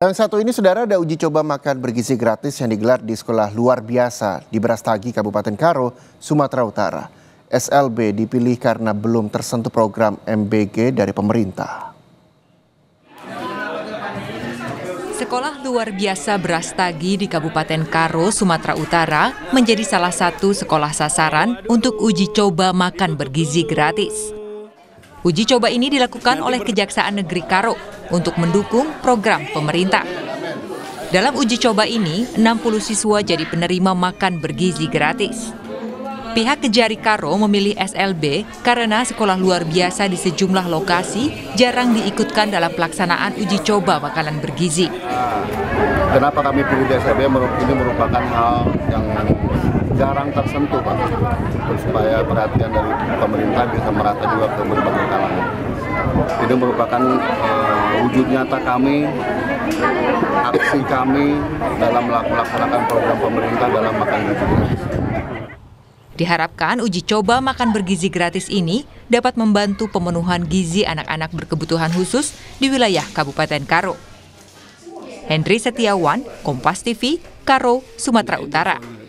Yang satu ini, saudara, ada uji coba makan bergizi gratis yang digelar di sekolah luar biasa di Brastagi, Kabupaten Karo, Sumatera Utara. SLB dipilih karena belum tersentuh program MBG dari pemerintah. Sekolah luar biasa Brastagi di Kabupaten Karo, Sumatera Utara menjadi salah satu sekolah sasaran untuk uji coba makan bergizi gratis. Uji coba ini dilakukan oleh Kejaksaan Negeri Karo untuk mendukung program pemerintah. Dalam uji coba ini, 60 siswa jadi penerima makan bergizi gratis. Pihak Kejari Karo memilih SLB karena sekolah luar biasa di sejumlah lokasi jarang diikutkan dalam pelaksanaan uji coba makanan bergizi. Kenapa kami pilih di SLB? Ini merupakan hal yang jarang tersentuh, Pak, supaya perhatian dari pemerintah bisa merata juga ke berbagai kalangan. Ini merupakan wujud nyata kami, aksi kami dalam melaksanakan program pemerintah dalam makan bergizi gratis. Diharapkan uji coba makan bergizi gratis ini dapat membantu pemenuhan gizi anak-anak berkebutuhan khusus di wilayah Kabupaten Karo. Hendri Setiawan, Kompas TV, Karo, Sumatera Utara.